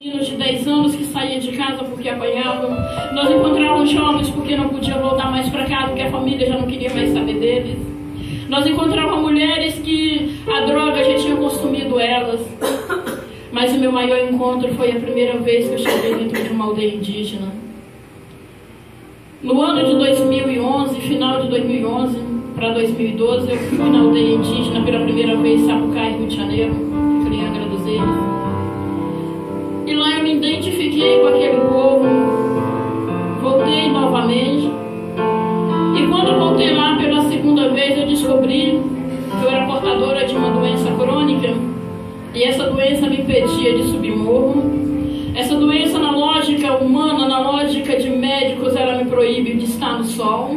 Meninos de 10 anos que saíam de casa porque apanhavam. Nós encontrávamos jovens porque não podiam voltar mais para casa, porque a família já não queria mais saber deles. Nós encontrávamos mulheres que a droga já tinha consumido elas. Mas o meu maior encontro foi a primeira vez que eu cheguei dentro de uma aldeia indígena. No ano de 2011, final de 2011 para 2012, eu fui na aldeia indígena pela primeira vez, Sapucaí, Rio de Janeiro, fico em Angra dos Reis. E lá eu me identifiquei com aquele povo, voltei novamente. E quando eu voltei lá pela segunda vez, eu descobri que eu era portadora de uma doença crônica. E essa doença me impedia de subir morro. Essa doença, na lógica humana, na lógica de médicos, ela me proíbe de estar no sol.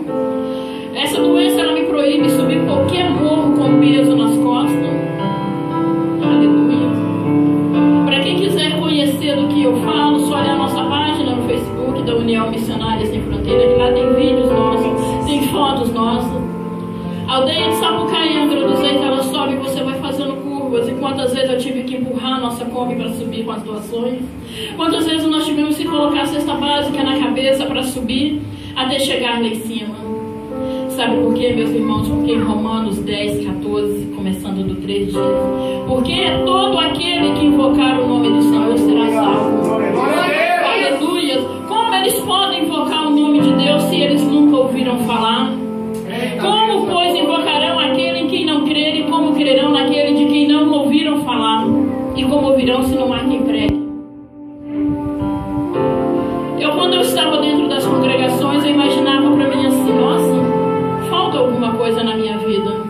Essa doença, ela me proíbe de subir qualquer morro com peso nas costas. Aleluia. Para quem quiser conhecer do que eu falo, só olhar a nossa página no Facebook da União Missionária Sem Fronteiras, que lá tem vídeos nossos, tem fotos nossas. A aldeia de Sapucaí, Angra dos Reis, ela sobe e você vai fazendo curvas. E quantas vezes eu tive que empurrar a nossa Kombi para subir com as doações? Quantas vezes nós tivemos que colocar a cesta básica na cabeça para subir até chegar lá em cima? Sabe por quê, meus irmãos? Porque em Romanos 10, 14, começando do 3, diz: porque todo aquele que invocar o nome do Senhor será salvo. Aleluia! Como eles podem invocar o nome de Deus se eles nunca ouviram falar? Como, pois, invocarão aquele em quem não crerem? E como crerão naquele de quem não ouviram falar? E como ouvirão se não há quem pregue? Quando eu estava dentro das congregações, eu imaginava para mim assim: nossa, falta alguma coisa na minha vida.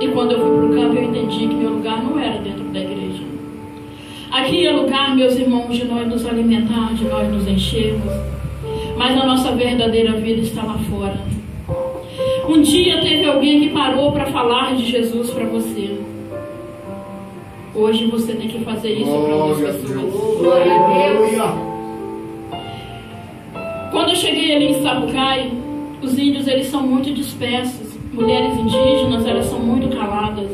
E quando eu fui para o campo, eu entendi que meu lugar não era dentro da igreja. Aqui é lugar, meus irmãos, de nós nos alimentar, de nós nos enchermos. Mas a nossa verdadeira vida está lá fora. Um dia teve alguém que parou para falar de Jesus para você. Hoje você tem que fazer isso para outras pessoas. Glória a Deus. Quando eu cheguei ali em Sapucaí, os índios, eles são muito dispersos. Mulheres indígenas, elas são muito caladas.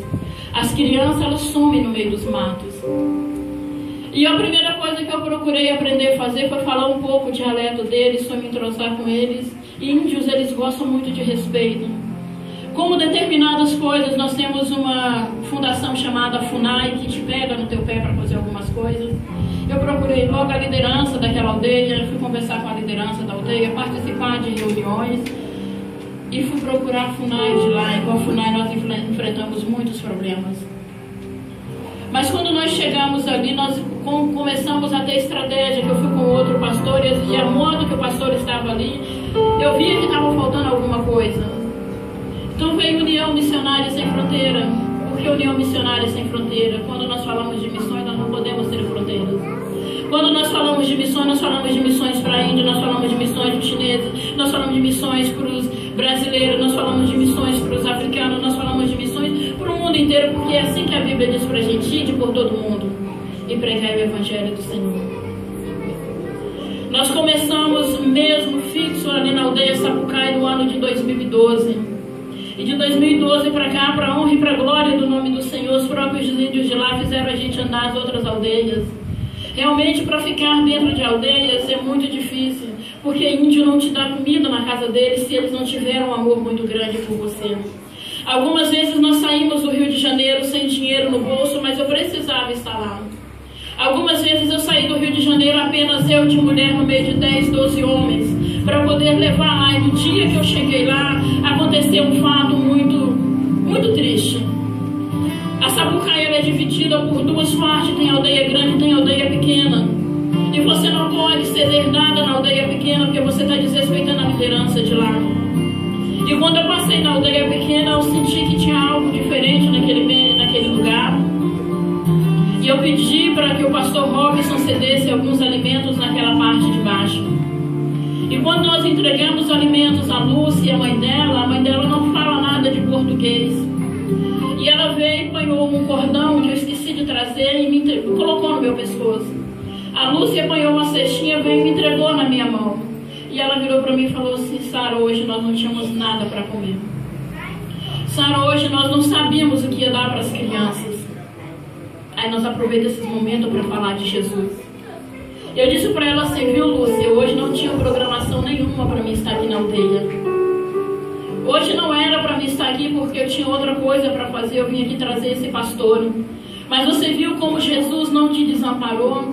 As crianças, elas sumem no meio dos matos. E a primeira coisa que eu procurei aprender a fazer foi falar um pouco o dialeto deles, foi me entrosar com eles. Índios, eles gostam muito de respeito. Como determinadas coisas, nós temos uma fundação chamada FUNAI, que te pega no teu pé para fazer algumas coisas. Eu procurei logo a liderança daquela aldeia, fui conversar com a liderança da aldeia, participar de reuniões e fui procurar a FUNAI de lá. E com a FUNAI nós enfrentamos muitos problemas. Mas quando nós chegamos ali, nós começamos a ter estratégia, que eu fui com outro pastor e a modo que o pastor estava ali, eu via que estava faltando alguma coisa. Então veio União Missionária Sem Fronteira. Por que União Missionária Sem Fronteira? Quando nós falamos de missões, nós não podemos ter fronteiras. Quando nós falamos de missões, nós falamos de missões para a Índia, nós falamos de missões para os chineses, nós falamos de missões para os brasileiros, nós falamos de missões para os africanos, nós falamos de missões para o mundo inteiro, porque é assim que a Bíblia diz para a gente: ide por todo mundo e pregai o Evangelho do Senhor. Nós começamos mesmo fixo ali na aldeia Sapucaí no ano de 2012. E de 2012 para cá, para a honra e para a glória do nome do Senhor, os próprios índios de lá fizeram a gente andar as outras aldeias. Realmente, para ficar dentro de aldeias é muito difícil, porque índio não te dá comida na casa deles se eles não tiveram um amor muito grande por você. Algumas vezes nós saímos do Rio de Janeiro sem dinheiro no bolso, mas eu precisava estar lá. Algumas vezes eu saí do Rio de Janeiro apenas eu de mulher no meio de 10, 12 homens, para poder levar lá. E no dia que eu cheguei lá, aconteceu um fato muito triste. A Sapucaí é dividida por duas partes: tem aldeia grande e tem aldeia pequena. E você não pode ceder nada na aldeia pequena, porque você está desrespeitando a liderança de lá. E quando eu passei na aldeia pequena, eu senti que tinha algo diferente naquele lugar. E eu pedi para que o pastor Robson cedesse alguns alimentos naquela parte de baixo. E quando nós entregamos alimentos à Lúcia, a mãe dela não fala nada de português. E ela veio e apanhou um cordão que eu esqueci de trazer e me colocou no meu pescoço. A Lúcia apanhou uma cestinha, veio e me entregou na minha mão. E ela virou para mim e falou assim: Sara, hoje nós não tínhamos nada para comer. Sara, hoje nós não sabíamos o que ia dar para as crianças. Aí nós aproveitamos esse momento para falar de Jesus. Eu disse para ela assim, viu, Lúcia, hoje não tinha programação nenhuma para mim estar aqui na aldeia. Hoje não era para mim estar aqui porque eu tinha outra coisa para fazer, eu vim aqui trazer esse pastor. Mas você viu como Jesus não te desamparou?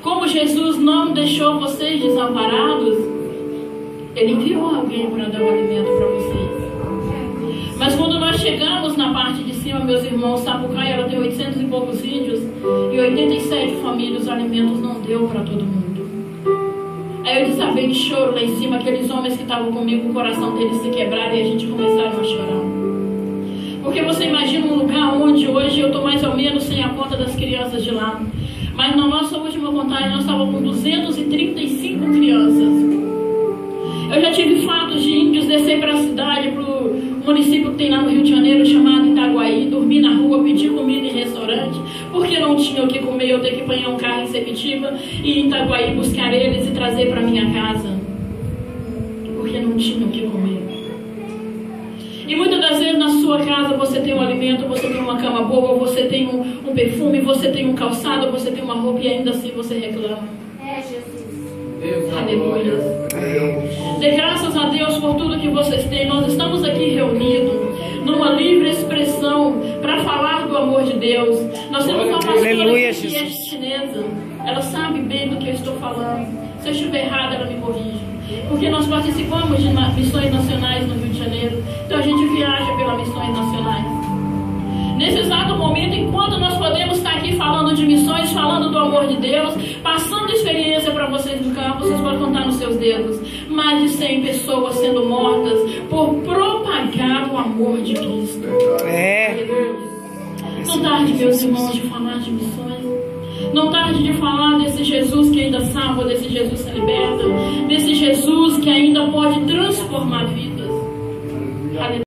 Como Jesus não deixou vocês desamparados? Ele enviou alguém para dar o alimento para vocês. Mas quando nós chegamos na parte de cima, meus irmãos, Sapucaí, ela tem 800 e poucos índios e 87 famílias, os alimentos não deu para todo mundo. Aí eu desabei de choro lá em cima, aqueles homens que estavam comigo, o coração deles se quebraram e a gente começaram a chorar. Porque você imagina um lugar onde hoje eu estou mais ou menos sem a conta das crianças de lá. Mas na nossa última contagem nós estávamos com 235 crianças. Eu já tive fatos de índios descer para a cidade, para o município que tem lá no Rio de Janeiro, chamado Itaguaí, dormir na rua, pedir comida em restaurante, porque não tinha o que comer, eu ter que apanhar um carro em Sepetiba e em Itaguaí buscar eles e trazer para minha casa, porque não tinha o que comer. E muitas das vezes na sua casa você tem um alimento, você tem uma cama boa, você tem um perfume, você tem um calçado, você tem uma roupa e ainda assim você reclama. É, Jesus. Aleluia. Dê graças a Deus por tudo que vocês têm. Nós estamos aqui reunidos numa livre expressão para falar do amor de Deus. Nós temos uma pastora que é chinesa. Ela sabe bem do que eu estou falando. Se eu estiver errada, ela me corrige. Porque nós participamos de missões nacionais no Rio de Janeiro. Então a gente viaja pelas missões nacionais. Nesse exato momento, enquanto nós podemos estar aqui falando de missões, falando do amor de Deus, passando experiência para vocês no campo, vocês podem contar nos seus dedos. Mais de 100 pessoas sendo mortas por propagar o amor de Cristo. Não tarde, meus irmãos, de falar de missões. Não tarde de falar desse Jesus que ainda salva, desse Jesus que liberta, desse Jesus que ainda pode transformar vidas. Aleluia.